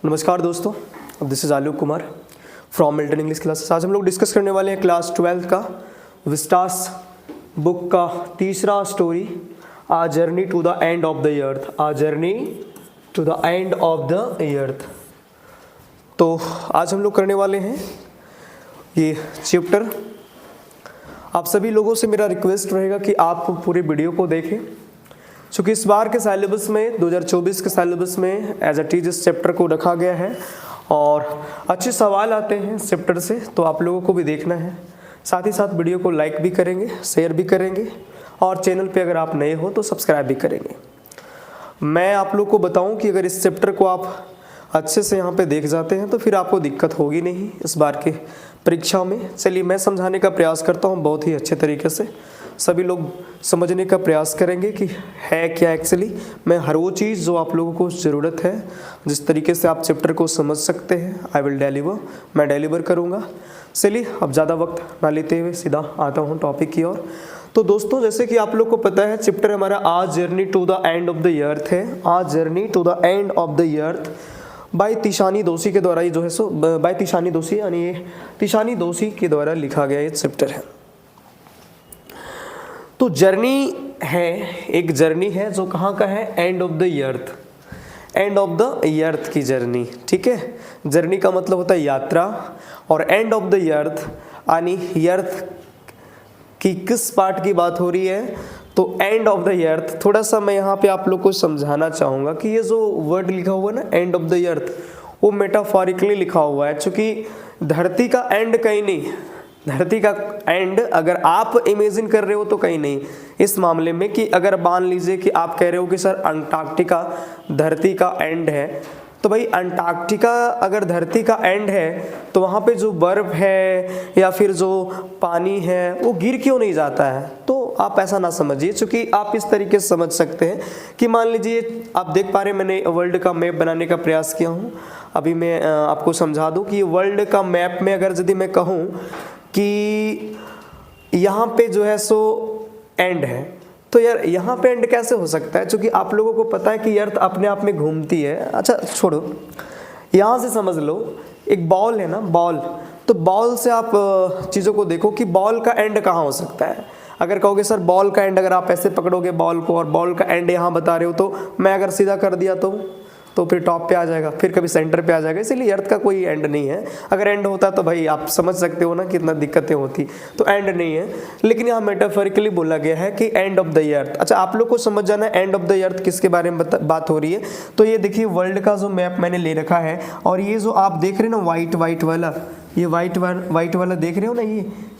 नमस्कार दोस्तों, this is Alok Kumar from Milton English classes. आज हम लोग डिस्कस करने वाले हैं क्लास 12 का विस्टास बुक का तीसरा story, a journey to the end of the earth. A journey to the end of the earth. तो आज हम लोग करने वाले हैं ये चैप्टर। आप सभी लोगों से मेरा रिक्वेस्ट रहेगा कि आप पूरे वीडियो को देखें, क्योंकि इस बार के सिलेबस में 2024 के सिलेबस में एज इट इज इस चैप्टर को रखा गया है और अच्छे सवाल आते हैं इस चैप्टर से, तो आप लोगों को भी देखना है। साथ ही साथ वीडियो को लाइक भी करेंगे, शेयर भी करेंगे और चैनल पे अगर आप नए हो तो सब्सक्राइब भी करेंगे। मैं आप लोग को बताऊं कि अगर इस चैप्टर को आप अच्छे से यहाँ पे देख जाते हैं तो फिर आपको दिक्कत होगी नहीं इस बार के परीक्षा में। चलिए मैं समझाने का प्रयास करता हूँ बहुत ही अच्छे तरीके से, सभी लोग समझने का प्रयास करेंगे कि है क्या एक्चुअली। मैं हर वो चीज़ जो आप लोगों को ज़रूरत है, जिस तरीके से आप चैप्टर को समझ सकते हैं, आई विल डिलीवर, मैं डिलीवर करूँगा। चलिए अब ज़्यादा वक्त ना लेते हुए सीधा आता हूँ टॉपिक की ओर। तो दोस्तों, जैसे कि आप लोग को पता है चैप्टर हमारा a journey to the end of the earth है। A journey to the end of the earth by Tishani Doshi के द्वारा, ये जो है सो बाय तिशानी दोषी, यानी ये तिशानी दोषी के द्वारा लिखा गया ये चैप्टर है। तो जर्नी है, एक जर्नी है जो कहाँ का है, and of the earth, end of the अर्थ की जर्नी। ठीक है, जर्नी का मतलब होता है यात्रा, और एंड ऑफ द अर्थ यानी अर्थ की किस पार्ट की बात हो रही है, तो एंड ऑफ द अर्थ। थोड़ा सा मैं यहाँ पे आप लोग को समझाना चाहूँगा कि ये जो वर्ड लिखा हुआ है ना, एंड ऑफ द अर्थ, वो मेटाफोरिकली लिखा हुआ है, क्योंकि धरती का एंड कहीं नहीं, धरती का एंड अगर आप इमेजिन कर रहे हो तो कहीं नहीं। इस मामले में कि अगर मान लीजिए कि आप कह रहे हो कि सर अंटार्कटिका धरती का एंड है, तो भाई अंटार्कटिका अगर धरती का एंड है तो वहाँ पे जो बर्फ है या फिर जो पानी है वो गिर क्यों नहीं जाता है। तो आप ऐसा ना समझिए, क्योंकि आप इस तरीके से समझ सकते हैं कि मान लीजिए आप देख पा रहे हैं, मैंने वर्ल्ड का मैप बनाने का प्रयास किया हूँ। अभी मैं आपको समझा दूँ कि वर्ल्ड का मैप में अगर यदि मैं कहूँ कि यहाँ पे जो है सो एंड है, तो यार यहाँ पे एंड कैसे हो सकता है, क्योंकि आप लोगों को पता है कि अर्थ अपने आप में घूमती है। अच्छा छोड़ो, यहाँ से समझ लो, एक बॉल है ना, बॉल, तो बॉल से आप चीज़ों को देखो कि बॉल का एंड कहाँ हो सकता है। अगर कहोगे सर बॉल का एंड, अगर आप ऐसे पकड़ोगे बॉल को और बॉल का एंड यहाँ बता रहे हो, तो मैं अगर सीधा कर दिया तो फिर टॉप पे आ जाएगा, फिर कभी सेंटर पे आ जाएगा। इसीलिए अर्थ का कोई एंड नहीं है। अगर एंड होता तो भाई आप समझ सकते हो ना कितना दिक्कतें होती, तो एंड नहीं है। लेकिन यहाँ मेटाफोरिकली बोला गया है कि एंड ऑफ द अर्थ। अच्छा आप लोग को समझ जाना है एंड ऑफ द अर्थ किसके बारे में बात हो रही है। तो ये देखिए वर्ल्ड का जो मैप मैंने ले रखा है, और ये जो आप देख रहे हो ना वाइट वाला, ये वाइट वाला देख रहे हो ना,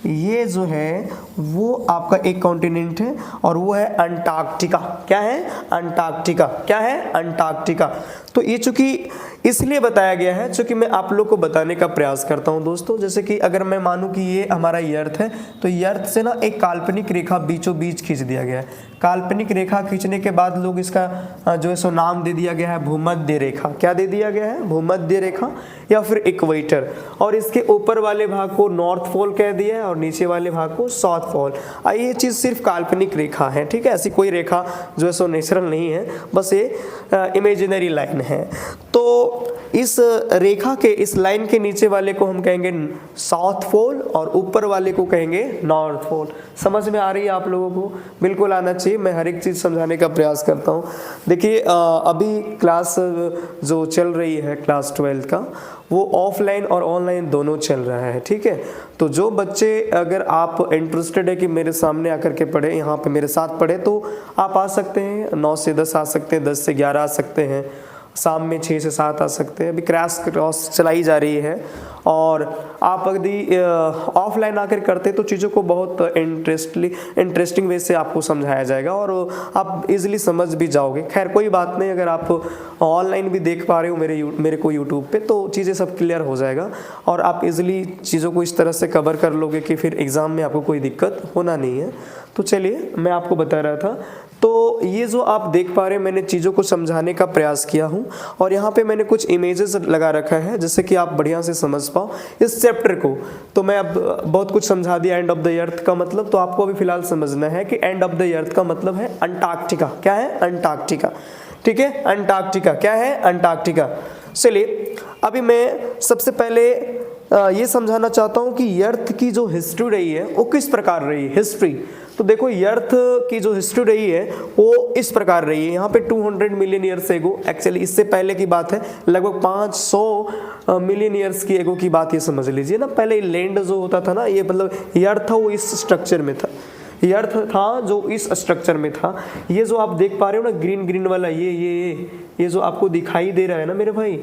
ये जो है वो आपका एक कॉन्टिनेंट है और वो है अंटार्कटिका। क्या है? अंटार्कटिका। क्या है? अंटार्कटिका। तो ये चूंकि इसलिए बताया गया है, चूंकि मैं आप लोग को बताने का प्रयास करता हूं दोस्तों। जैसे कि अगर मैं मानूं कि ये हमारा अर्थ है, तो अर्थ से ना एक काल्पनिक रेखा बीचों बीच खींच दिया गया है। काल्पनिक रेखा खींचने के बाद लोग इसका जो है सो नाम दे दिया गया है भूमध्य रेखा। क्या दे दिया गया है? भूमध्य रेखा या फिर इक्वेटर। और इसके ऊपर वाले भाग को नॉर्थ पोल कह दिया है और नीचे वाले भाग को साउथ पोल। ये चीज़ सिर्फ काल्पनिक रेखा है, ठीक है, ऐसी कोई रेखा जो है सो नेचुरल नहीं है, बस ये इमेजिनरी लाइन है। तो इस रेखा के, इस लाइन के नीचे वाले को हम कहेंगे साउथ पोल और ऊपर वाले को कहेंगे नॉर्थ पोल। समझ में आ रही है आप लोगों को? बिल्कुल आना चाहिए, मैं हर एक चीज़ समझाने का प्रयास करता हूँ। देखिए अभी क्लास जो चल रही है क्लास 12 का, वो ऑफलाइन और ऑनलाइन दोनों चल रहा है, ठीक है। तो जो बच्चे, अगर आप इंटरेस्टेड है कि मेरे सामने आकर के पढ़े, यहाँ पे मेरे साथ पढ़े, तो आप आ सकते हैं। 9 से 10 आ सकते हैं, 10 से 11 आ सकते हैं, शाम में 6 से 7 आ सकते हैं। अभी क्रॉस चलाई जा रही है, और आप यदि ऑफलाइन आकर करते तो चीज़ों को बहुत इंटरेस्टिंग वे से आपको समझाया जाएगा और आप इजीली समझ भी जाओगे। खैर कोई बात नहीं, अगर आप ऑनलाइन भी देख पा रहे हो मेरे को यूट्यूब पे, तो चीज़ें सब क्लियर हो जाएगा और आप इजीली चीज़ों को इस तरह से कवर कर लोगे कि फिर एग्ज़ाम में आपको कोई दिक्कत होना नहीं है। तो चलिए मैं आपको बता रहा था, तो ये जो आप देख पा रहे हैं, मैंने चीज़ों को समझाने का प्रयास किया हूँ और यहाँ पे मैंने कुछ इमेजेस लगा रखा है जिससे कि आप बढ़िया से समझ पाओ इस चैप्टर को। तो मैं अब बहुत कुछ समझा दिया एंड ऑफ द अर्थ का मतलब, तो आपको अभी फिलहाल समझना है कि एंड ऑफ द अर्थ का मतलब है अंटार्कटिका। क्या है? अंटार्कटिका। ठीक है, अंटार्कटिका। क्या है? अंटार्कटिका। चलिए अभी मैं सबसे पहले ये समझाना चाहता हूँ कि अर्थ की जो हिस्ट्री रही है वो किस प्रकार रही है। हिस्ट्री तो देखो अर्थ की जो हिस्ट्री रही है वो इस प्रकार रही है। यहाँ पे 200 मिलियन ईयर्स एगो, एक्चुअली इससे पहले की बात है, लगभग 500 मिलियन ईयर्स की एगो की बात ये समझ लीजिए ना। पहले लैंड जो होता था ना, ये मतलब अर्थ था वो इस स्ट्रक्चर में था, अर्थ था जो इस स्ट्रक्चर में था। ये जो आप देख पा रहे हो ना ग्रीन ग्रीन वाला, ये जो आपको दिखाई दे रहा है ना मेरे भाई,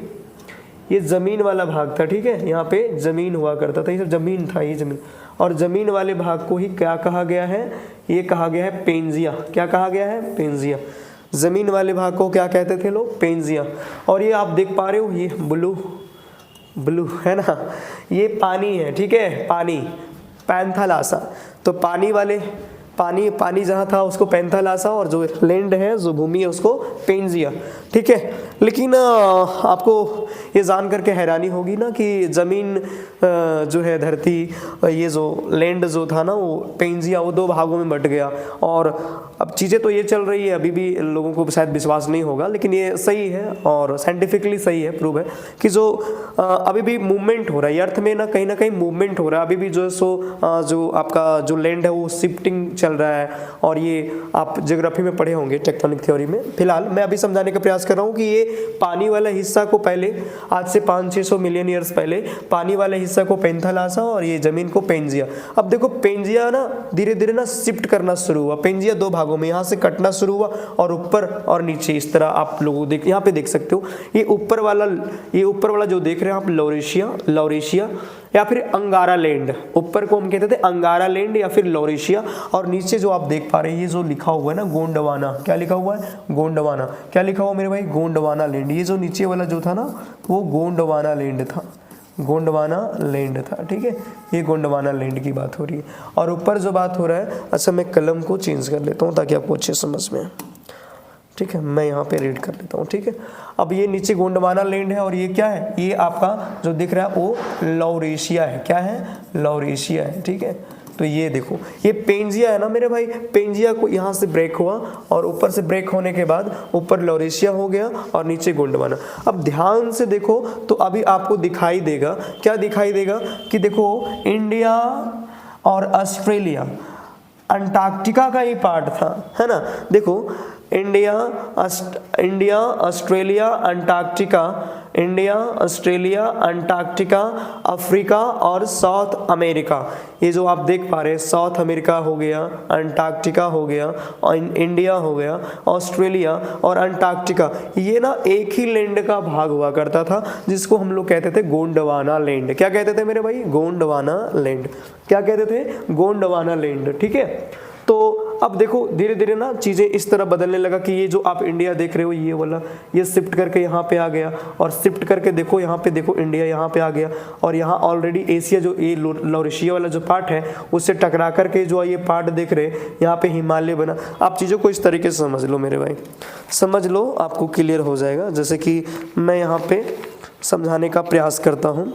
ये जमीन वाला भाग था, ठीक है। यहाँ पे जमीन हुआ करता था, ये सब जमीन था, ये जमीन। और जमीन वाले भाग को ही क्या कहा गया है, ये कहा गया है पेंजिया। क्या कहा गया है, पेंजिया। जमीन वाले भाग को क्या कहते थे लोग, पेंजिया। और ये आप देख पा रहे हो ये ब्लू है ना, ये पानी है, ठीक है, पानी, पैंथालासा। तो पानी जहाँ था उसको पैंथालासा, और जो लैंड है, जो भूमि है, उसको पेंजिया, ठीक है। लेकिन आपको ये जान करके हैरानी होगी ना कि ज़मीन जो है, धरती, ये जो लैंड जो था ना वो पेंजिया, वो 2 भागों में बट गया। और अब चीज़ें तो ये चल रही है, अभी भी लोगों को शायद विश्वास नहीं होगा, लेकिन ये सही है और साइंटिफिकली सही है, प्रूव है कि जो अभी भी मूवमेंट हो रहा है अर्थ में ना कहीं मूवमेंट हो रहा है अभी भी, जो है सो जो आपका जो लैंड है वो शिफ्टिंग चल रहा है। और ये आप ज्योग्राफी में पढ़े होंगे, टेक्टोनिक थ्योरी में। फिलहाल मैं अभी समझाने का प्रयास कर रहा हूँ कि ये पानी वाला हिस्सा को पहले, आज से 500-600 मिलियन ईयर्स पहले, पानी वाले हिस्सा को पैंथालासा और ये जमीन को पेंजिया। अब देखो पेंजिया ना धीरे धीरे ना शिफ्ट करना शुरू हुआ। पेंजिया 2 भागों में, यहाँ से कटना शुरू हुआ और ऊपर और नीचे इस तरह आप लोग यहाँ पे देख सकते हो। ये ऊपर वाला जो देख रहे हैं आप, लौरेशिया या फिर अंगारा लैंड, ऊपर को हम कहते थे अंगारा लैंड या फिर लौरेशिया। और नीचे जो आप देख पा रहे हैं ये जो लिखा हुआ है ना गोंडवाना, क्या लिखा हुआ है, गोंडवाना। क्या लिखा हुआ मेरे भाई, गोंडवाना लैंड। ये जो नीचे वाला जो था ना वो गोंडवाना लैंड था, गोंडवाना लैंड था, ठीक है। ये गोंडवाना लैंड की बात हो रही है। और ऊपर जो बात हो रहा है, अच्छा मैं कलम को चेंज कर लेता हूँ ताकि आपको अच्छे समझ में आए, ठीक है। मैं यहाँ पे रीड कर लेता हूँ, ठीक है। अब ये नीचे गोंडवाना लैंड है और ये क्या है, ये आपका जो दिख रहा है वो लौरेशिया है। क्या है, लौरेशिया है, ठीक है। तो ये देखो ये पेंजिया है ना मेरे भाई, पेंजिया को यहाँ से ब्रेक हुआ और ऊपर से ब्रेक होने के बाद ऊपर लौरेशिया हो गया और नीचे गोंडवाना। अब ध्यान से देखो तो अभी आपको दिखाई देगा, क्या दिखाई देगा कि देखो इंडिया और ऑस्ट्रेलिया, अंटार्कटिका का ही पार्ट था, है ना। देखो इंडिया, ऑस्ट्रेलिया, अंटार्कटिका, अफ्रीका और साउथ अमेरिका। ये जो आप देख पा रहे हैं, साउथ अमेरिका हो गया, अंटार्कटिका हो गया, और इंडिया हो गया, ऑस्ट्रेलिया और अंटार्कटिका, ये ना एक ही लैंड का भाग हुआ करता था जिसको हम लोग कहते थे गोंडवाना लैंड। क्या कहते थे मेरे भाई, गोंडवाना लैंड। क्या कहते थे, गोंडवाना लैंड, ठीक है। तो अब देखो धीरे धीरे ना चीज़ें इस तरह बदलने लगा कि ये जो आप इंडिया देख रहे हो ये वाला, ये शिफ्ट करके यहाँ पे आ गया, और शिफ्ट करके देखो यहाँ पे देखो इंडिया यहाँ पे आ गया, और यहाँ ऑलरेडी एशिया जो ये लौरेशिया वाला जो पार्ट है उससे टकरा करके जो ये पार्ट देख रहे यहाँ पे हिमालय बना। आप चीज़ों को इस तरीके से समझ लो मेरे भाई, समझ लो, आपको क्लियर हो जाएगा। जैसे कि मैं यहाँ पे समझाने का प्रयास करता हूँ।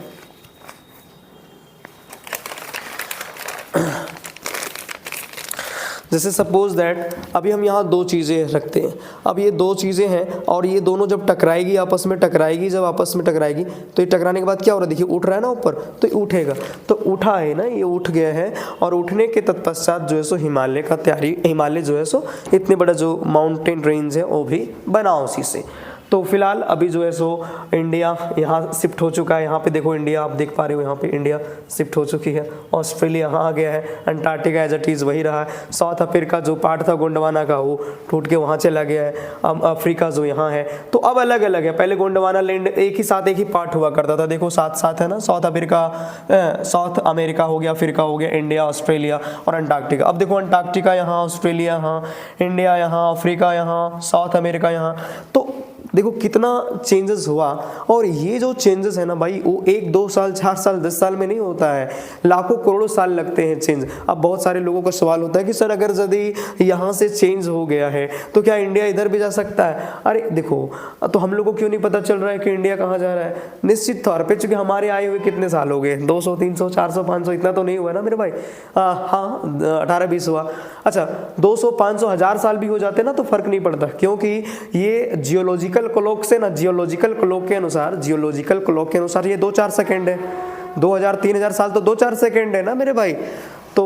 जैसे सपोज दैट अभी हम यहाँ 2 चीज़ें रखते हैं। अब ये 2 चीज़ें हैं और ये दोनों जब टकराएगी, आपस में टकराएगी, जब आपस में टकराएगी तो ये टकराने के बाद क्या हो रहा है, देखिए उठ रहा है ना ऊपर, तो ये उठेगा, तो उठा है ना, ये उठ गया है। और उठने के तत्पश्चात जो है सो हिमालय का तैयारी, हिमालय जो है सो इतने बड़ा जो माउंटेन रेंज है वो भी बना उसी से। तो फिलहाल अभी जो है सो इंडिया यहाँ शिफ्ट हो चुका है। यहाँ पे देखो इंडिया आप देख पा रहे हो, यहाँ पे इंडिया शिफ्ट हो चुकी है। ऑस्ट्रेलिया यहाँ आ गया है, अंटार्कटिका एज इट इज़ वही रहा है। साउथ अफ्रीका जो पार्ट था गोंडवाना का वो टूट के वहाँ चला गया है। अब अफ्रीका जो यहाँ है, तो अब अलग अलग है। पहले गोंडवाना लैंड एक ही साथ एक ही पार्ट हुआ करता था, देखो साथ साथ है ना, साउथ अमेरिका हो गया, अफ्रीका हो गया, इंडिया, ऑस्ट्रेलिया और अंटार्कटिका। अब देखो अंटार्कटिका यहाँ, ऑस्ट्रेलिया यहाँ, इंडिया यहाँ, अफ्रीका यहाँ, साउथ अमेरिका यहाँ। तो देखो कितना चेंजेस हुआ। और ये जो चेंजेस है ना भाई, वो 1, 2 साल, 4 साल, 10 साल में नहीं होता है, लाखों करोड़ों साल लगते हैं चेंज। अब बहुत सारे लोगों का सवाल होता है कि सर अगर यदि यहाँ से चेंज हो गया है तो क्या इंडिया इधर भी जा सकता है? अरे देखो, तो हम लोगों को क्यों नहीं पता चल रहा है कि इंडिया कहाँ जा रहा है? निश्चित तौर पर, चूंकि हमारे आए हुए कितने साल हो गए, 200, 300, 400, 500, इतना तो नहीं हुआ ना मेरे भाई। हाँ 18-20 हुआ। अच्छा 200, 500, 1000 साल भी हो जाते ना तो फर्क नहीं पड़ता, क्योंकि ये जियोलॉजिकल जियोलॉजिकल क्लॉक से ना, जियोलॉजिकल क्लॉक के अनुसार ये 2-4 सेकेंड है। 2000-3000 साल तो 2-4 सेकेंड है ना मेरे भाई। तो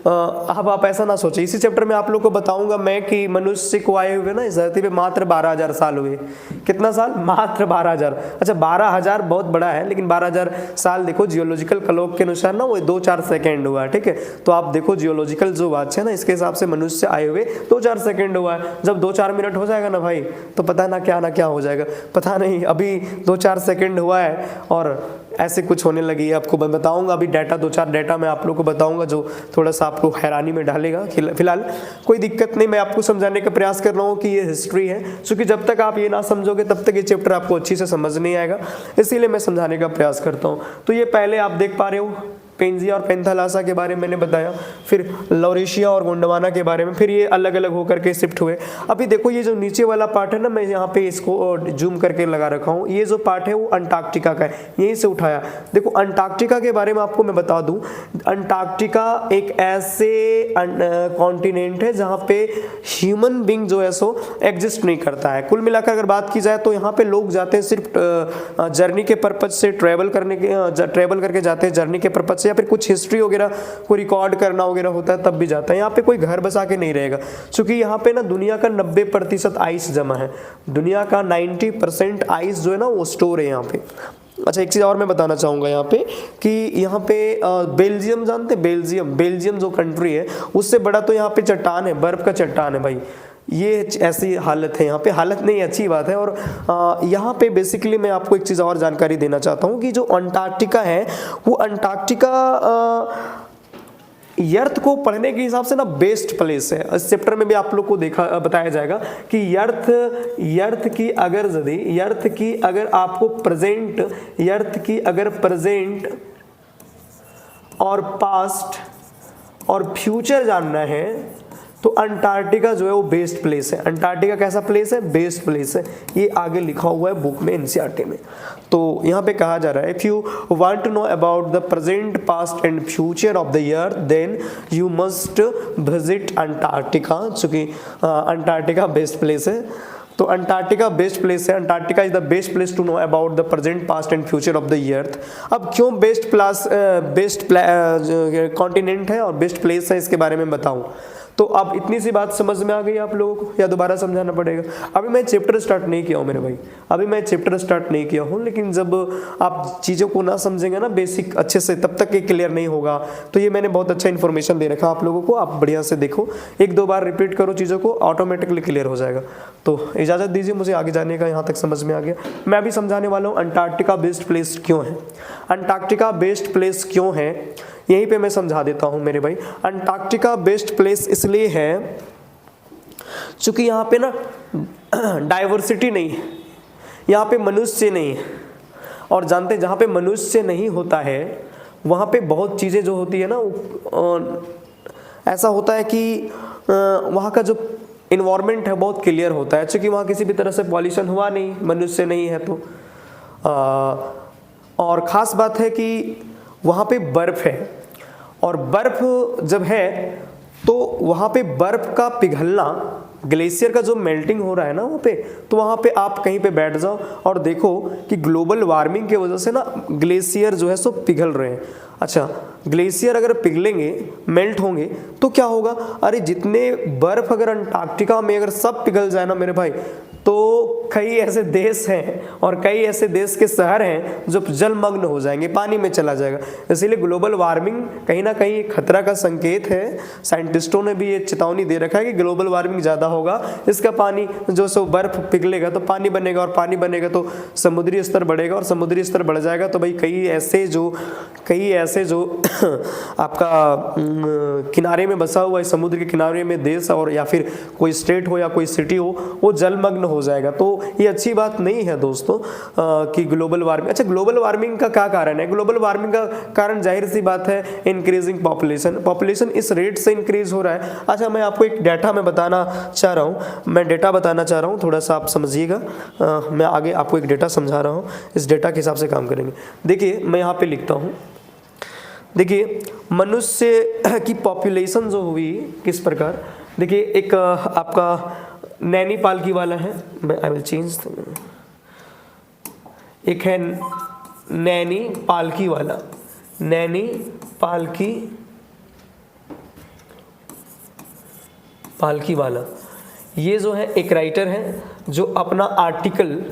अब आप ऐसा ना सोचिए, इसी चैप्टर में आप लोग को बताऊंगा मैं कि मनुष्य को आए हुए ना इस धरती पे मात्र 12,000 साल हुए। कितना साल? मात्र 12,000। अच्छा 12,000 बहुत बड़ा है, लेकिन 12,000 साल देखो जियोलॉजिकल क्लॉक के अनुसार ना वो 2-4 सेकेंड हुआ है, ठीक है। तो आप देखो जियोलॉजिकल जो बात है ना, इसके हिसाब से मनुष्य आए हुए 2-4 सेकेंड हुआ है। जब 2-4 मिनट हो जाएगा ना भाई, तो पता ना क्या हो जाएगा, पता नहीं। अभी 2-4 सेकेंड हुआ है और ऐसे कुछ होने लगी है। आपको मैं बताऊंगा अभी डाटा, 2-4 डाटा मैं आप लोग को बताऊंगा जो थोड़ा सा आपको हैरानी में डालेगा। फिलहाल कोई दिक्कत नहीं, मैं आपको समझाने का प्रयास कर रहा हूँ कि ये हिस्ट्री है, क्योंकि जब तक आप ये ना समझोगे तब तक ये चैप्टर आपको अच्छी से समझ नहीं आएगा, इसीलिए मैं समझाने का प्रयास करता हूँ। तो ये पहले आप देख पा रहे हो पेंजिया और पेंथालासा के बारे में मैंने बताया, फिर लॉरेशिया और गोंडवाना के बारे में, फिर ये अलग अलग होकर के शिफ्ट हुए। अभी देखो ये जो नीचे वाला पार्ट है ना, मैं यहाँ पे इसको जूम करके लगा रखा हूँ, ये जो पार्ट है वो अंटार्कटिका का है, यहीं से उठाया। देखो अंटार्कटिका के बारे में आपको मैं बता दूं, अंटार्कटिका एक ऐसे कॉन्टिनेंट है जहाँ पे ह्यूमन बींग जो है सो एग्जिस्ट नहीं करता है। कुल मिलाकर अगर बात की जाए तो यहाँ पे लोग जाते हैं सिर्फ जर्नी के पर्पज से, ट्रेवल करके जाते हैं जर्नी के पर्पज, या फिर कुछ हिस्ट्री वगैरह को रिकॉर्ड करना वगैरह होता है तब भी जाता है। यहाँ पे कोई घर बसा के नहीं रहेगा, क्योंकि यहाँ पे ना दुनिया का 90% आइस जमा है। दुनिया का 90% आइस जो है ना वो स्टोर है यहाँ पे। अच्छा एक चीज़ और मैं बताना चाहूँगा यहाँ पे कि यहाँ पे बेल्जियम जानते हैं, बेल्जियम जो कंट्री है उससे बड़ा तो यहाँ पे चट्टान है, बर्फ का चट्टान है भाई। ये ऐसी हालत है यहाँ पे, हालत नहीं अच्छी बात है। और यहाँ पे बेसिकली मैं आपको एक चीज़ और जानकारी देना चाहता हूँ कि जो अंटार्कटिका है वो अंटार्कटिका अर्थ को पढ़ने के हिसाब से ना बेस्ट प्लेस है। इस चैप्टर में भी आप लोग को बताया जाएगा कि अर्थ की अगर आपको प्रेजेंट और पास्ट और फ्यूचर जानना है तो अंटार्कटिका जो है वो बेस्ट प्लेस है। अंटार्कटिका कैसा प्लेस है? बेस्ट प्लेस है। ये आगे लिखा हुआ है बुक में, एनसीईआरटी में। तो यहाँ पे कहा जा रहा है if you want to know about the present, past and future of the earth then you must visit Antarctica. चूंकि अंटार्कटिका बेस्ट प्लेस है तो अंटार्कटिका बेस्ट प्लेस है। Antarctica is the best place to know about the present, past and future of the earth. अब क्यों best continent है और best place है इसके बारे में बताऊं, तो अब इतनी सी बात समझ में आ गई आप लोगों को या दोबारा समझाना पड़ेगा? अभी मैं चैप्टर स्टार्ट नहीं किया हूँ मेरे भाई, लेकिन जब आप चीज़ों को ना समझेंगे ना बेसिक अच्छे से, तब तक ये क्लियर नहीं होगा। तो ये मैंने बहुत अच्छा इन्फॉर्मेशन दे रखा आप लोगों को, आप बढ़िया से देखो, 1-2 बार रिपीट करो चीज़ों को, ऑटोमेटिकली क्लियर हो जाएगा। तो इजाज़त दीजिए, मुझे आगे जाने का यहाँ तक समझ में आ गया। मैं अभी समझाने वाला हूँ अंटार्कटिका बेस्ट प्लेस क्यों है। अंटार्कटिका बेस्ट प्लेस क्यों है यहीं पे मैं समझा देता हूं मेरे भाई। अंटार्कटिका बेस्ट प्लेस इसलिए है क्योंकि यहाँ पे ना डाइवर्सिटी नहीं है, यहाँ पे मनुष्य नहीं है। और जानते हैं जहाँ पे मनुष्य नहीं होता है वहाँ पे बहुत चीज़ें जो होती है ना ऐसा होता है कि वहाँ का जो इन्वायरमेंट है बहुत क्लियर होता है, क्योंकि वहाँ किसी भी तरह से पॉल्यूशन हुआ नहीं, मनुष्य नहीं है। तो और ख़ास बात है कि वहाँ पे बर्फ़ है, और बर्फ़ जब है तो वहाँ पे बर्फ़ का पिघलना, ग्लेशियर का जो मेल्टिंग हो रहा है ना वहाँ पे, तो वहाँ पे आप कहीं पे बैठ जाओ और देखो कि ग्लोबल वार्मिंग की वजह से ना ग्लेशियर जो है सो पिघल रहे हैं। अच्छा ग्लेशियर अगर पिघलेंगे, मेल्ट होंगे तो क्या होगा? अरे जितने बर्फ़ अगर अंटार्कटिका में अगर सब पिघल जाए ना मेरे भाई, तो कई ऐसे देश हैं और कई ऐसे देश के शहर हैं जो जलमग्न हो जाएंगे, पानी में चला जाएगा। इसीलिए ग्लोबल वार्मिंग कहीं ना कहीं खतरा का संकेत है। साइंटिस्टों ने भी ये चेतावनी दे रखा है कि ग्लोबल वार्मिंग ज़्यादा होगा, इसका पानी जो सो बर्फ़ पिघलेगा तो पानी बनेगा, और पानी बनेगा तो समुद्री स्तर बढ़ेगा, और समुद्री स्तर बढ़ जाएगा तो भाई कई ऐसे जो आपका किनारे में बसा हुआ है, समुद्र के किनारे में देश और या फिर कोई स्टेट हो या कोई सिटी हो, वो जलमग्न हो जाएगा। तो ये अच्छी बात नहीं है दोस्तों कि ग्लोबल वार्मिंग। अच्छा ग्लोबल वार्मिंग का क्या कारण है? ग्लोबल वार्मिंग का कारण जाहिर सी बात है इंक्रीजिंग पॉपुलेशन इस रेट से इंक्रीज हो रहा है। अच्छा मैं आपको एक डाटा मैं बताना चाह रहा हूँ, थोड़ा सा आप समझिएगा। मैं आगे आपको एक डाटा समझा रहा हूँ, इस डाटा के हिसाब से काम करेंगे। देखिए मैं यहाँ पे लिखता हूँ, देखिए मनुष्य की पॉपुलेशन जो हुई किस प्रकार, देखिए एक आपका नैनी पालकी वाला है, आई विल चेंज, एक है नैनी पालकी वाला, नैनी पालकी वाला। ये जो है एक राइटर है जो अपना आर्टिकल,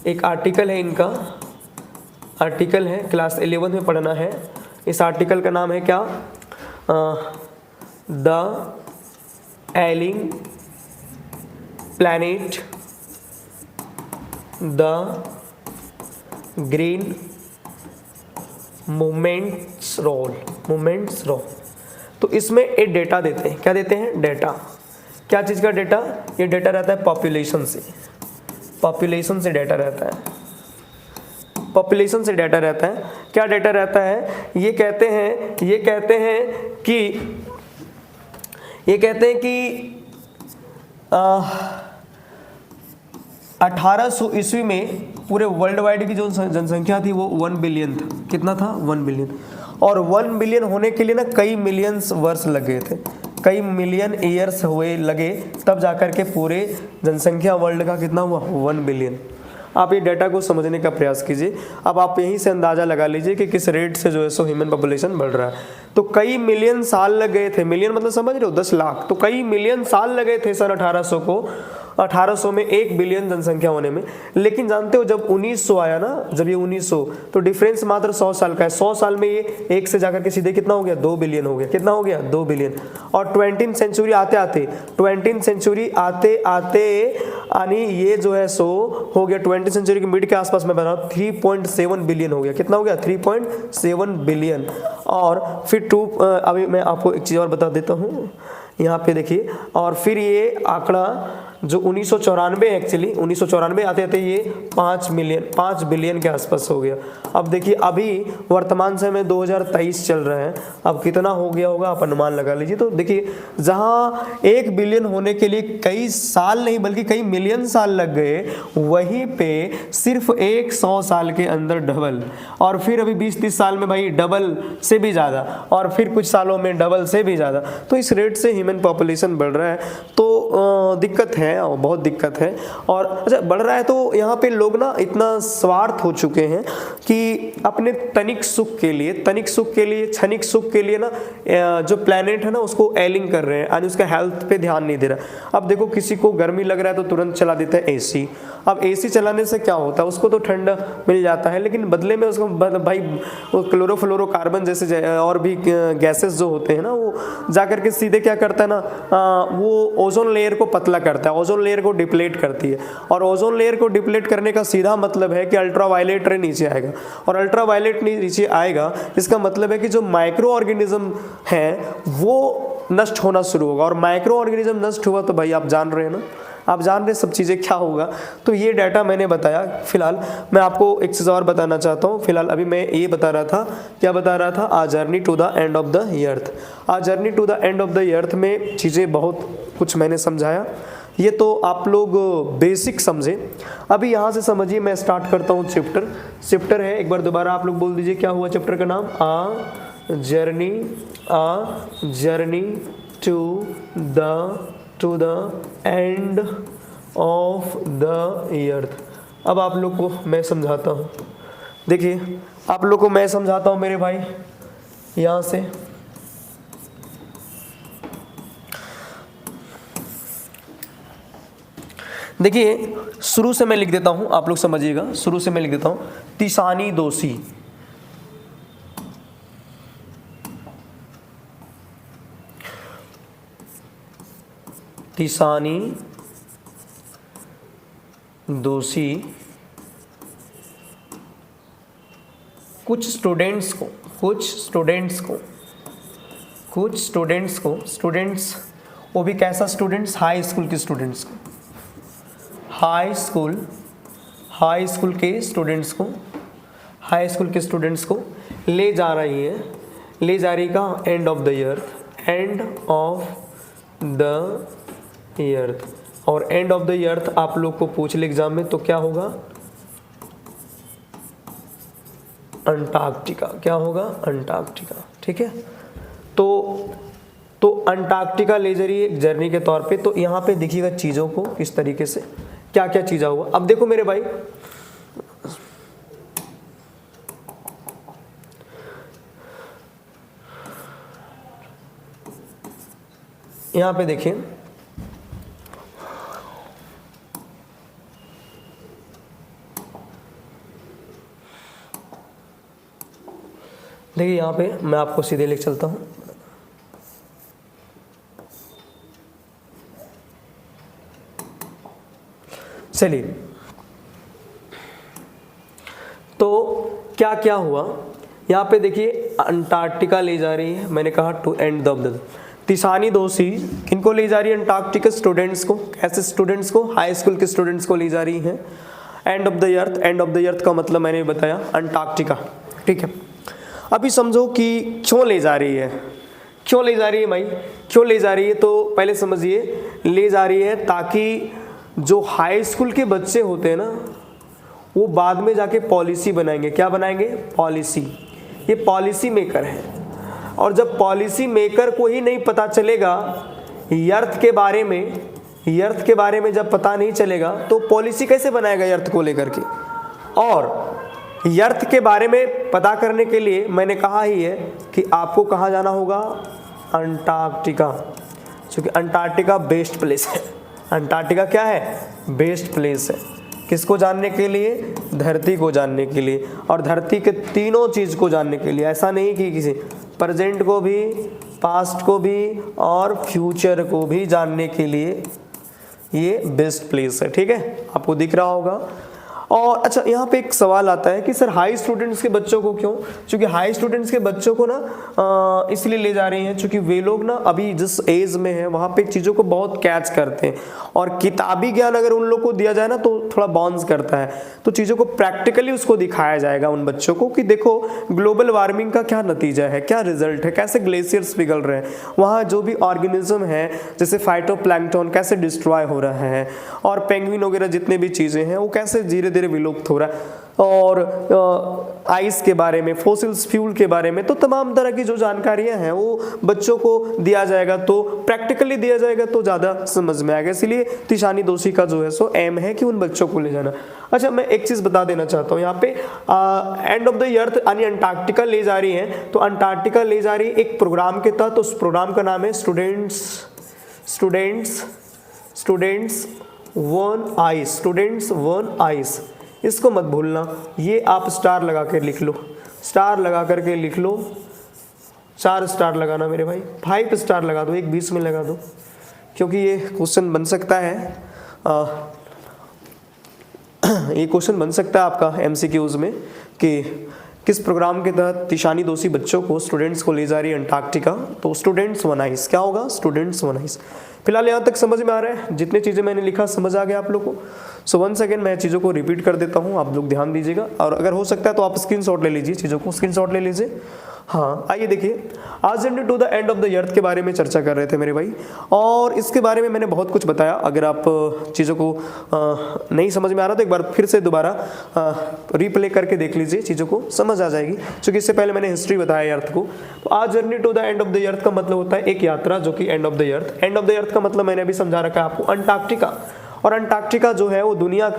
एक आर्टिकल है इनका, आर्टिकल है क्लास 11 में पढ़ना है। इस आर्टिकल का नाम है क्या, the ailing planet, the green movement's role. तो इसमें एक डेटा देते हैं, क्या देते हैं, डेटा। क्या चीज़ का डेटा, ये डेटा रहता है पॉपुलेशन से, पॉपुलेशन से डेटा रहता है, पॉपुलेशन से डेटा रहता है। क्या डेटा रहता है, ये कहते हैं कि 1800 ईस्वी में पूरे वर्ल्ड वाइड की जो जनसंख्या थी वो 1 बिलियन था। कितना था, 1 बिलियन। और 1 बिलियन होने के लिए ना कई मिलियंस वर्ष लग गए थे, कई मिलियन ईयर्स हुए लगे, तब जाकर के पूरे जनसंख्या वर्ल्ड का कितना हुआ, 1 बिलियन। आप ये डाटा को समझने का प्रयास कीजिए। अब आप यहीं से अंदाज़ा लगा लीजिए कि किस रेट से जो है सो ह्यूमन पॉपुलेशन बढ़ रहा है। तो कई मिलियन साल लग गए थे, मिलियन मतलब समझ रहे हो 10 लाख, तो कई मिलियन साल लगे थे सन 1800 में 1 बिलियन जनसंख्या होने में। लेकिन जानते हो जब 1900 आया ना, जब ये 1900, तो डिफरेंस मात्र 100 साल का है। 100 साल में ये 1 से जाकर के सीधे कितना हो गया, 2 बिलियन हो गया। कितना हो गया, 2 बिलियन। और 20th सेंचुरी आते आते यानी ये जो है सो हो गया 20th सेंचुरी के मिड के आसपास में बना 3.7 बिलियन हो गया। कितना हो गया, 3.7 बिलियन। और फिर अभी मैं आपको एक चीज़ और बता देता हूँ, यहाँ पे देखिए। और फिर ये आंकड़ा जो 1994 एक्चुअली 1994 आते आते ये 5 बिलियन के आसपास हो गया। अब देखिए अभी वर्तमान समय 2023 चल रहा है, अब कितना हो गया होगा आप अनुमान लगा लीजिए। तो देखिए जहाँ 1 बिलियन होने के लिए कई साल नहीं बल्कि कई मिलियन साल लग गए, वहीं पे सिर्फ 100 साल के अंदर डबल, और फिर अभी 20-30 साल में भाई डबल से भी ज़्यादा, और फिर कुछ सालों में डबल से भी ज़्यादा। तो इस रेट से ह्यूमन पॉपुलेशन बढ़ रहा है, तो दिक्कत है, बहुत दिक्कत है। और अच्छा बढ़ रहा है तो यहाँ पे लोग ना इतना स्वार्थ हो चुके हैं कि अपने क्षणिक सुख के लिए ना जो प्लेनेट है ना उसको एलिंग कर रहे हैं, यानी उसका हेल्थ पे ध्यान नहीं दे रहा। अब देखो किसी को गर्मी लग रहा है तो तुरंत चला देता है एसी। अब एसी चलाने से क्या होता है, उसको तो ठंडा मिल जाता है, लेकिन बदले में उसको भाई वो क्लोरोफ्लोरोकार्बन जैसे और भी गैसेस जो होते हैं ना, वो जाकर के सीधे क्या करता है ना, वो ओजोन लेयर को पतला करता है, ओजोन लेयर को डिप्लेट करती है। और ओजोन लेयर को डिप्लेट करने का सीधा मतलब है कि अल्ट्रावायलेट रे नीचे आएगा, और अल्ट्रावायलेट नीचे आएगा इसका मतलब है कि जो माइक्रो ऑर्गेनिज्म है वो नष्ट होना शुरू होगा। और माइक्रो ऑर्गेनिज्म नष्ट हुआ तो भाई आप जान रहे हैं ना, आप जान रहे सब चीज़ें क्या होगा। तो ये डाटा मैंने बताया। फिलहाल मैं आपको एक चीज़ और बताना चाहता हूँ। फिलहाल अभी मैं ये बता रहा था, क्या बता रहा था, a journey to the end of the earth. A journey to the end of the earth में चीज़ें बहुत कुछ मैंने समझाया, ये तो आप लोग बेसिक समझे। अभी यहाँ से समझिए, मैं स्टार्ट करता हूँ चैप्टर है, एक बार दोबारा आप लोग बोल दीजिए क्या हुआ चैप्टर का नाम, a journey to the end of the earth. अब आप लोग को मैं समझाता हूँ, देखिए आप लोग को मैं समझाता हूँ मेरे भाई। यहाँ से देखिए शुरू से मैं लिख देता हूँ, आप लोग समझिएगा। शुरू से मैं लिख देता हूँ, तिसानी दोषी, कुछ स्टूडेंट्स वो भी कैसा स्टूडेंट्स, हाई स्कूल के स्टूडेंट्स को, हाई स्कूल के स्टूडेंट्स को ले जा रही का एंड ऑफ द अर्थ। और एंड ऑफ द अर्थ आप लोग को पूछ ले एग्जाम में तो क्या होगा, अंटार्कटिका। क्या होगा, अंटार्कटिका। ठीक है, तो तो अंटार्कटिका ले जा रही है एक जर्नी के तौर पे। तो यहाँ पे देखिएगा चीज़ों को किस तरीके से क्या क्या चीज़ हुआ। अब देखो मेरे भाई, यहाँ पे देखिए यहाँ पे मैं आपको सीधे लेके चलता हूँ। चलिए, तो क्या क्या हुआ यहाँ पे देखिए, अंटार्कटिका ले जा रही है, मैंने कहा टू एंड द तिशानी दोषी किनको ले जा रही है? अंटार्कटिका स्टूडेंट्स को। कैसे स्टूडेंट्स को? हाई स्कूल के स्टूडेंट्स को ले जा रही है। And of the earth, end of the earth का मतलब मैंने बताया अंटार्कटिका, ठीक है। अभी समझो कि क्यों ले जा रही है, क्यों ले जा रही है भाई, क्यों ले जा रही है? तो पहले समझिए, ले जा रही है ताकि जो हाई स्कूल के बच्चे होते हैं ना, वो बाद में जाके पॉलिसी बनाएंगे। क्या बनाएंगे? पॉलिसी। ये पॉलिसी मेकर है, और जब पॉलिसी मेकर को ही नहीं पता चलेगा अर्थ के बारे में, अर्थ के बारे में जब पता नहीं चलेगा तो पॉलिसी कैसे बनाएगा अर्थ को लेकर के? और अर्थ के बारे में पता करने के लिए मैंने कहा ही है कि आपको कहाँ जाना होगा? अंटार्कटिका, क्योंकि अंटार्कटिका बेस्ट प्लेस है। अंटार्कटिका क्या है? बेस्ट प्लेस है। किसको जानने के लिए? धरती को जानने के लिए, और धरती के तीनों चीज़ को जानने के लिए। ऐसा नहीं कि किसी प्रेजेंट को भी, पास्ट को भी और फ्यूचर को भी जानने के लिए ये बेस्ट प्लेस है, ठीक है, आपको दिख रहा होगा। और अच्छा, यहाँ पे एक सवाल आता है कि सर हाई स्टूडेंट्स के बच्चों को क्यों? क्योंकि हाई स्टूडेंट्स के बच्चों को ना इसलिए ले जा रही हैं क्योंकि वे लोग ना अभी जिस एज में है वहाँ पे चीज़ों को बहुत कैच करते हैं, और किताबी ज्ञान अगर उन लोग को दिया जाए ना तो थोड़ा बाउंस करता है। तो चीज़ों को प्रैक्टिकली उसको दिखाया जाएगा उन बच्चों को कि देखो ग्लोबल वार्मिंग का क्या नतीजा है, क्या रिजल्ट है, कैसे ग्लेशियर्स पिघल रहे हैं, वहाँ जो भी ऑर्गेनिज्म है जैसे फाइटोप्लैंक्टन कैसे डिस्ट्रॉय हो रहा है, और पेंगुइन वगैरह जितने भी चीज़ें हैं वो कैसे धीरे धीरे विलुप्त हो रहा है, और आइस के बारे में, फोसिल्स फ्यूल के बारे में, तो तमाम तरह की जो जानकारियां हैं वो बच्चों को दिया जाएगा, तो प्रैक्टिकली दिया जाएगा तो ज़्यादा समझ में आएगा। इसलिए तिशानी दोषी का जो है सो एम है कि उन बच्चों को ले जाना। अच्छा, मैं एक चीज़ बता देना चाहता हूँ यहाँ पे, एंड ऑफ द अर्थ यानी अंटार्कटिका ले जा रही है, तो अंटार्कटिका ले जा रही है एक प्रोग्राम के तहत। उस प्रोग्राम का नाम है students one ice, students one ice. इसको मत भूलना, ये आप स्टार लगा कर लिख लो, स्टार लगा करके लिख लो। 4 स्टार लगाना मेरे भाई, 5 स्टार लगा दो, एक 20 में लगा दो, क्योंकि ये क्वेश्चन बन सकता है, ये क्वेश्चन बन सकता है आपका एमसीक्यूज में कि किस प्रोग्राम के तहत तिशानी दोषी बच्चों को, स्टूडेंट्स को ले जा रही है अंटार्कटिका। तो स्टूडेंट्स वन आइस, क्या होगा? Students one ice. फिलहाल यहाँ तक समझ में आ रहा है? जितनी चीज़ें मैंने लिखा समझ आ गया आप लोग को? सो वन सेकेंड मैं चीज़ों को रिपीट कर देता हूँ, आप लोग ध्यान दीजिएगा, और अगर हो सकता है तो आप स्क्रीनशॉट ले लीजिए, चीज़ों को स्क्रीनशॉट ले लीजिए। हाँ, आइए देखिए, आज journey to the end of the earth के बारे में चर्चा कर रहे थे मेरे भाई, और इसके बारे में मैंने बहुत कुछ बताया। अगर आप चीज़ों को नहीं समझ में आ रहा तो एक बार फिर से दोबारा रिप्ले करके देख लीजिए, चीज़ों को समझ आ जाएगी, क्योंकि इससे पहले मैंने हिस्ट्री बताया अर्थ को। तो आज journey to the end of the earth का मतलब होता है एक यात्रा जो कि end of the earth. End of the earth का मतलब मैंने अभी समझा रखा है आपको, अंटार्कटिका। और अंटार्कटिका जो है वो दुनिया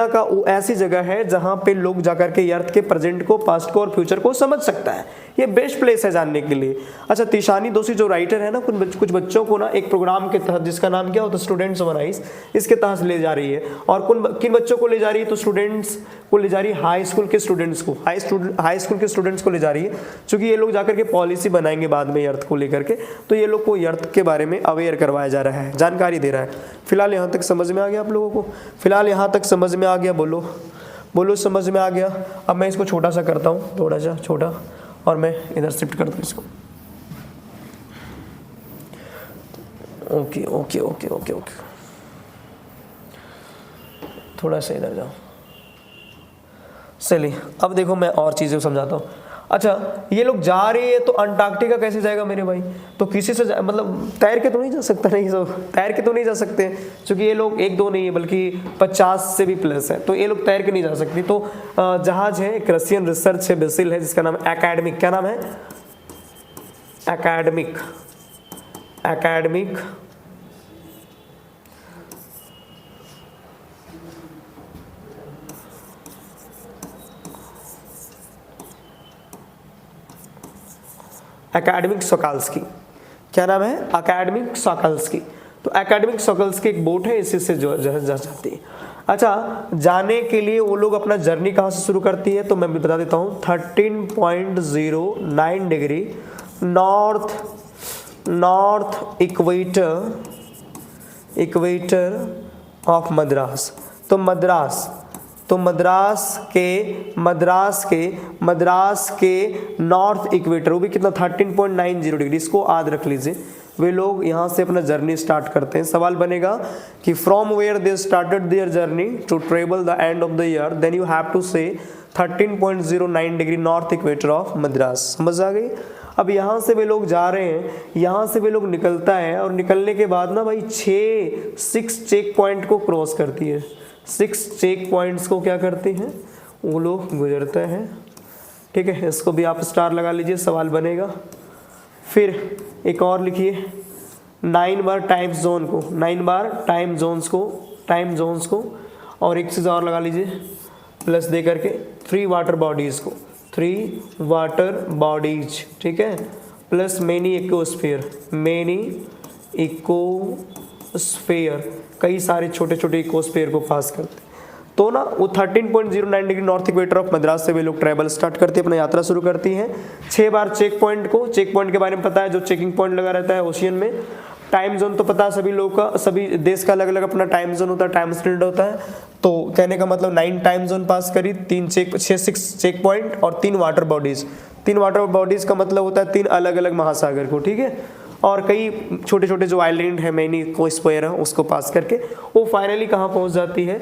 का वो ऐसी जगह है जहाँ पे लोग जाकर के अर्थ के प्रेजेंट को, पास्ट को और फ्यूचर को समझ सकता है। ये बेस्ट प्लेस है जानने के लिए। अच्छा, तिशानी दोषी जो राइटर है ना, कुछ बच्चों को ना एक प्रोग्राम के तहत, जिसका नाम क्या होता है? स्टूडेंट्स वन आइस, इसके तहत ले जा रही है। और किन बच्चों को ले जा रही है? तो स्टूडेंट्स को ले जा रही है, हाई स्कूल के स्टूडेंट्स को, हाई स्कूल के स्टूडेंट्स को ले जा रही है, क्योंकि ये लोग जाकर के पॉलिसी बनाएंगे बाद में अर्थ को लेकर के। तो ये लोग को अर्थ के बारे में अवेयर करवाया जा रहा है, जानकारी दे रहा है। फिलहाल यहाँ तक समझ में आ गया आप लोगों को? फिलहाल यहाँ तक समझ में आ गया? बोलो समझ में आ गया? अब मैं इसको छोटा सा करता हूँ, थोड़ा सा छोटा, और मैं इधर शिफ्ट करता हूँ इसको। Okay okay okay okay okay, थोड़ा सा इधर जाओ। चलिए, अब देखो मैं और चीज़ें समझाता हूँ। अच्छा, ये लोग जा रहे हैं तो अंटार्कटिका कैसे जाएगा मेरे भाई? तो किसी से मतलब तैर के तो नहीं जा सकता, नहीं सब तैर के तो नहीं जा सकते, क्योंकि ये लोग 1-2 नहीं है बल्कि 50 से भी प्लस है, तो ये लोग तैर के नहीं जा सकती। तो जहाज है, एक रशियन रिसर्च है, बेसिल है, जिसका नाम एकेडमिक, क्या नाम है? एकेडमिक, एकेडमिक एकेडमिक सोकाल्स्की, क्या नाम है? एकेडमिक सोकाल्स्की। तो एकेडमिक सोकाल्स्की एक बोट है, इसी से जो जा जाती है। अच्छा, जाने के लिए वो लोग अपना जर्नी कहाँ से शुरू करती है, तो मैं भी बता देता हूँ। 13.09 degree north equator of Madras. तो मद्रास के नॉर्थ इक्वेटर, वो भी कितना 13.90 डिग्री, इसको याद रख लीजिए। वे लोग यहाँ से अपना जर्नी स्टार्ट करते हैं। सवाल बनेगा कि from where they started their journey to travel the end of the year, then you have to say 13.09 degree north equator of Madras. समझ आ गई? अब यहाँ से वे लोग जा रहे हैं, यहाँ से वे लोग निकलता है, और निकलने के बाद ना भाई 6 चेक पॉइंट को क्रॉस करती है। 6 चेक पॉइंट्स को क्या करते हैं? वो लोग गुजरते हैं। ठीक है, इसको भी आप स्टार लगा लीजिए, सवाल बनेगा। फिर एक और लिखिए, 9 बार टाइम जोन्स को, और एक चीज़ और लगा लीजिए प्लस दे करके, 3 वाटर बॉडीज, ठीक है, प्लस मेनी इकोस्फेयर, कई सारे छोटे छोटे इकोस्फेयर को पास करते। तो ना वो 13.09 degree north equator of Madras से वे लोग ट्रैवल स्टार्ट करती है, अपना यात्रा शुरू करती हैं। 6 बार चेक पॉइंट के बारे में पता है, जो चेकिंग पॉइंट लगा रहता है ओशियन में। टाइम जोन तो पता है सभी लोगों का, सभी देश का अलग अलग अपना टाइम जोन होता है, टाइम स्टैंडर्ड होता है। तो कहने का मतलब 9 टाइम जोन पास करी, 6 चेक पॉइंट और 3 वाटर बॉडीज। 3 वाटर बॉडीज का मतलब होता है 3 अलग अलग महासागर को, ठीक है, और कई छोटे छोटे जो आइलैंड है, मैनी इकोस्फेयर है, उसको पास करके वो फाइनली कहाँ पहुँच जाती है?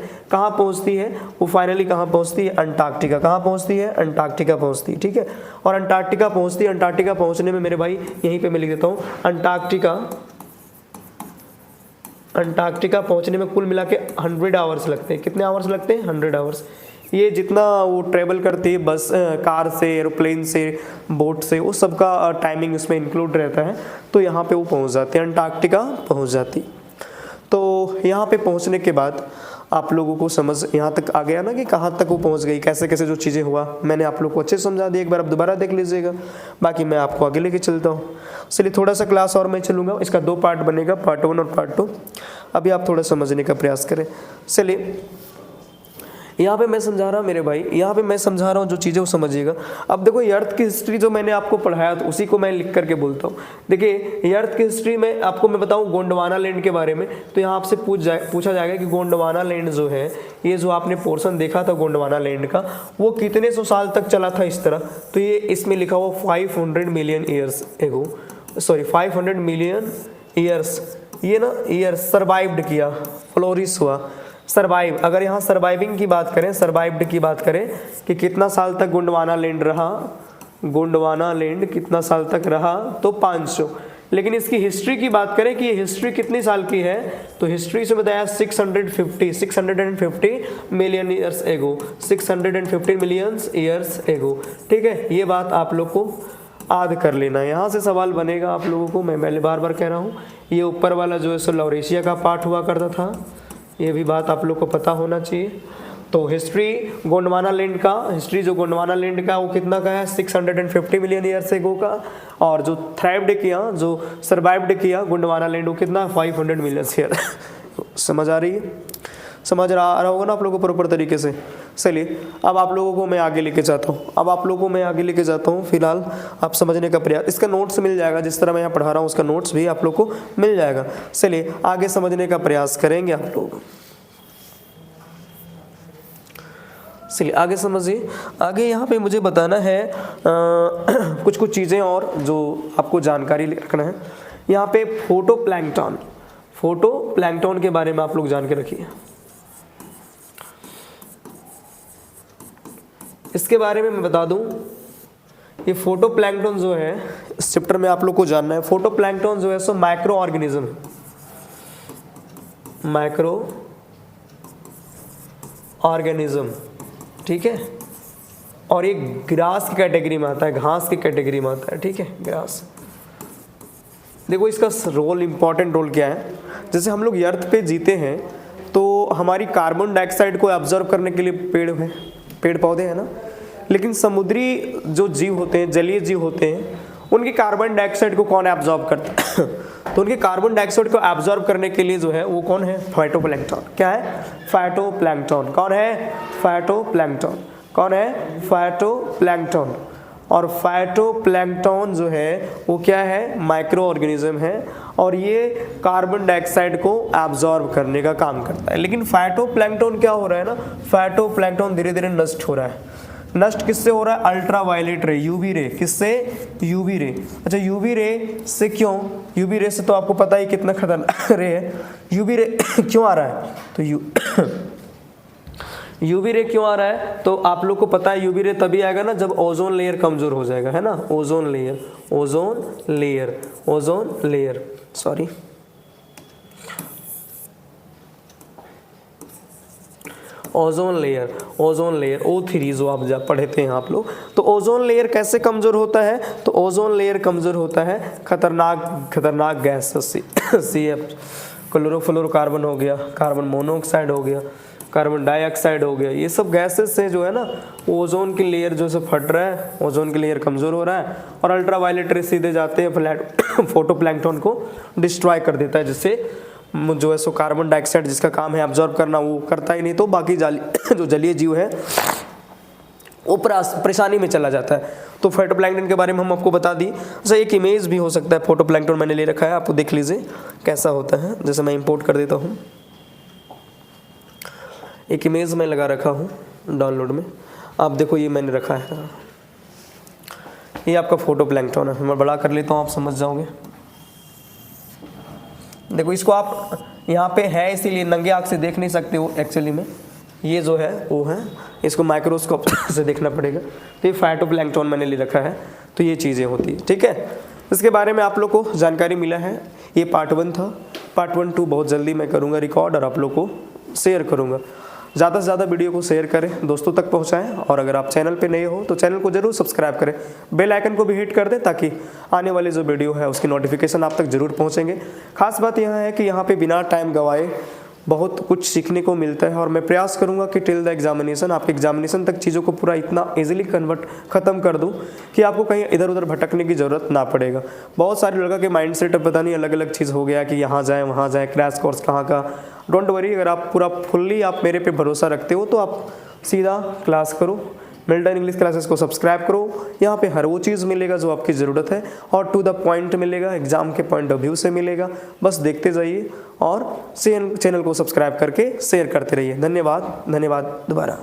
वो फाइनली कहाँ पहुँचती है? अंटार्कटिका। कहाँ पहुँचती है? अंटार्कटिका पहुँचती है, ठीक है। और अंटार्कटिका पहुँचने में मेरे भाई यहीं पे मैं लिख देता हूँ, अंटार्कटिका पहुँचने में कुल मिला के 100 आवर्स लगते हैं। कितने आवर्स लगते हैं? 100 आवर्स। ये जितना वो ट्रेवल करती है बस, कार से, एरोप्लेन से, बोट से, वो सबका टाइमिंग इसमें इंक्लूड रहता है। तो यहाँ पे वो पहुँच जाते हैं, अंटार्कटिका पहुँच जाती। तो यहाँ पे पहुँचने के बाद आप लोगों को समझ यहाँ तक आ गया ना कि कहाँ तक वो पहुँच गई, कैसे कैसे जो चीज़ें हुआ, मैंने आप लोग को अच्छे समझा दिया। एक बार आप दोबारा देख लीजिएगा, बाकी मैं आपको आगे लेके चलता हूँ। चलिए थोड़ा सा क्लास और मैं चलूँगा, इसका 2 पार्ट बनेगा, पार्ट 1 और पार्ट 2। अभी आप थोड़ा समझने का प्रयास करें। चलिए यहाँ पे मैं समझा रहा हूँ मेरे भाई, यहाँ पे मैं समझा रहा हूँ जो चीज़ें वो समझिएगा। अब देखो ये अर्थ की हिस्ट्री जो मैंने आपको पढ़ाया तो उसी को मैं लिख करके बोलता हूँ। देखिए ये अर्थ की हिस्ट्री में आपको मैं बताऊँ गोंडवाना लैंड के बारे में, तो यहाँ आपसे पूछा जाएगा कि गोंडवाना लैंड जो है, ये जो आपने पोर्शन देखा था गोंडवाना लैंड का, वो कितने 100 साल तक चला था इस तरह। तो ये इसमें लिखा हुआ 500 मिलियन ईयर्स, ये ना ईयर्स सर्वाइव्ड किया, फ्लोरिश हुआ, सर्वाइव। अगर यहाँ सर्वाइविंग की बात करें, सर्वाइव्ड की बात करें कि कितना साल तक गोंडवाना लैंड रहा, गोंडवाना लैंड कितना साल तक रहा, तो 500। लेकिन इसकी हिस्ट्री की बात करें कि ये हिस्ट्री कितनी साल की है, तो हिस्ट्री से बताया 650 million years ago, 650 million years ago, ठीक है। ये बात आप लोग को याद कर लेना। यहाँ से सवाल बनेगा आप लोगों को, मैं बार बार कह रहा हूँ, ये ऊपर वाला जो है सो लॉरेशिया का पार्ट हुआ करता था, ये भी बात आप लोग को पता होना चाहिए। तो हिस्ट्री गोंडवाना लैंड का, हिस्ट्री जो गोंडवाना लैंड का वो कितना का है, 650 मिलियन ईयर्स एगो का, और जो थ्राइव्ड किया, जो सर्वाइव्ड किया गोंडवाना लैंड, वो कितना 500 मिलियन ईयर। समझ आ रही है? समझ रहा होगा ना आप लोगों को प्रॉपर तरीके से। चलिए अब आप लोगों को मैं आगे लेके जाता हूँ, फिलहाल आप समझने का प्रयास, इसका नोट्स मिल जाएगा, जिस तरह मैं यहाँ पढ़ा रहा हूँ उसका नोट्स भी आप लोग को मिल जाएगा। चलिए आगे समझने का प्रयास करेंगे आप लोग। चलिए आगे समझिए। आगे यहाँ पे मुझे बताना है कुछ चीज़ें और जो आपको जानकारी रखना है। यहाँ पे फोटो प्लैंकटन के बारे में आप लोग जान के रखिए। इसके बारे में मैं बता दूं, ये फोटो प्लैंकटन जो है इस चैप्टर में आप लोग को जानना है। फोटो प्लैंकटन जो है सो माइक्रो ऑर्गेनिज्म, ठीक है, और ये ग्रास की कैटेगरी में आता है, घास की कैटेगरी में आता है, ठीक है, ग्रास। देखो इसका रोल, इम्पॉर्टेंट रोल क्या है, जैसे हम लोग अर्थ पे जीते हैं तो हमारी कार्बन डाइऑक्साइड को एब्जॉर्ब करने के लिए पेड़ पौधे हैं ना, लेकिन समुद्री जो जीव होते हैं, जलीय जीव होते हैं, उनकी कार्बन डाइऑक्साइड को कौन एब्जॉर्ब करता है तो उनके कार्बन डाइऑक्साइड को एब्जॉर्ब करने के लिए जो है वो कौन है, फाइटोप्लैंक्टन। क्या है, फाइटोप्लैंक्टन। कौन है, फाइटोप्लैंक्टन। कौन है, फाइटोप्लैंक्टन। और फाइटोप्लैंक्टन जो है वो क्या है, माइक्रो ऑर्गेनिज्म है और ये कार्बन डाइऑक्साइड को एब्जॉर्ब करने का काम करता है। लेकिन फाइटोप्लैंक्टन क्या हो रहा है ना, फाइटोप्लैंक्टन धीरे धीरे नष्ट हो रहा है। नष्ट किससे हो रहा है, अल्ट्रावायलेट रे, यूवी रे। किससे, यूवी रे। अच्छा यूवी रे से क्यों, यूवी रे से तो आपको पता ही कितना खतरनाक रे है। यूवी रे क्यों आ रहा है, तो यूवी रे क्यों आ रहा है, तो आप लोग को पता है यूवी रे तभी आएगा ना जब ओजोन लेयर कमजोर हो जाएगा, है ना। Ozone layer, ozone layer, ozone layer, sorry, ozone layer, ozone layer O3 जो आप जब पढ़े थे आप लोग, तो ओजोन लेयर कैसे कमजोर होता है, तो ओजोन लेयर कमजोर होता है खतरनाक गैस CF, क्लोरोफ्लोरोकार्बन हो गया, कार्बन मोनोऑक्साइड हो गया, कार्बन डाइऑक्साइड हो गया, ये सब गैसेस से जो है ना ओजोन की लेयर जो से फट रहा है, ओजोन की लेयर कमज़ोर हो रहा है और अल्ट्रावायलेट रे सीधे जाते हैं फोटोप्लैंक्टन को डिस्ट्रॉय कर देता है, जिससे जो है सो कार्बन डाइऑक्साइड जिसका काम है एब्जॉर्ब करना वो करता ही नहीं, तो बाकी जो जलीय जीव है वो परेशानी में चला जाता है। तो फाइटोप्लैंक्टन के बारे में हम आपको बता दी। अच्छा एक इमेज भी हो सकता है, फोटोप्लैंक्टन मैंने ले रखा है, आपको देख लीजिए कैसा होता है। जैसे मैं इंपोर्ट कर देता हूँ, एक इमेज में लगा रखा हूँ डाउनलोड में, आप देखो ये मैंने रखा है, ये आपका फोटोप्लैंक्टन है। मैं बड़ा कर लेता हूँ, आप समझ जाओगे। देखो इसको आप यहाँ पे है इसीलिए नंगे आँख से देख नहीं सकते हो, एक्चुअली में ये जो है वो है, इसको माइक्रोस्कोप से देखना पड़ेगा। तो ये फाइटोप्लैंक्टन मैंने ले रखा है, तो ये चीज़ें होती है, ठीक है। इसके बारे में आप लोग को जानकारी मिला है। ये पार्ट 1 था, पार्ट 1 2 बहुत जल्दी मैं करूँगा रिकॉर्ड और आप लोग को शेयर करूँगा। ज़्यादा से ज़्यादा वीडियो को शेयर करें, दोस्तों तक पहुंचाएं और अगर आप चैनल पे नए हो तो चैनल को जरूर सब्सक्राइब करें, बेल आइकन को भी हिट कर दें ताकि आने वाली जो वीडियो है उसकी नोटिफिकेशन आप तक जरूर पहुंचेंगे। खास बात यह है कि यहाँ पे बिना टाइम गवाए बहुत कुछ सीखने को मिलता है और मैं प्रयास करूँगा कि टिल द एग्जामिनेशन आपके एग्जामिनेशन तक चीज़ों को पूरा इतना ईजिली ख़त्म कर दूँ कि आपको कहीं इधर उधर भटकने की ज़रूरत ना पड़ेगा। बहुत सारे लड़का के माइंड सेट पता नहीं अलग अलग चीज़ हो गया कि यहाँ जाए वहाँ जाए, क्रैश कोर्स कहाँ का। डोंट वरी, अगर आप पूरा फुल्ली आप मेरे पे भरोसा रखते हो तो आप सीधा क्लास करो, मिल्टन इंग्लिश क्लासेस को सब्सक्राइब करो। यहाँ पे हर वो चीज़ मिलेगा जो आपकी ज़रूरत है और टू द पॉइंट मिलेगा, एग्जाम के पॉइंट ऑफ व्यू से मिलेगा। बस देखते जाइए और चैनल को सब्सक्राइब करके शेयर करते रहिए। धन्यवाद, धन्यवाद दोबारा।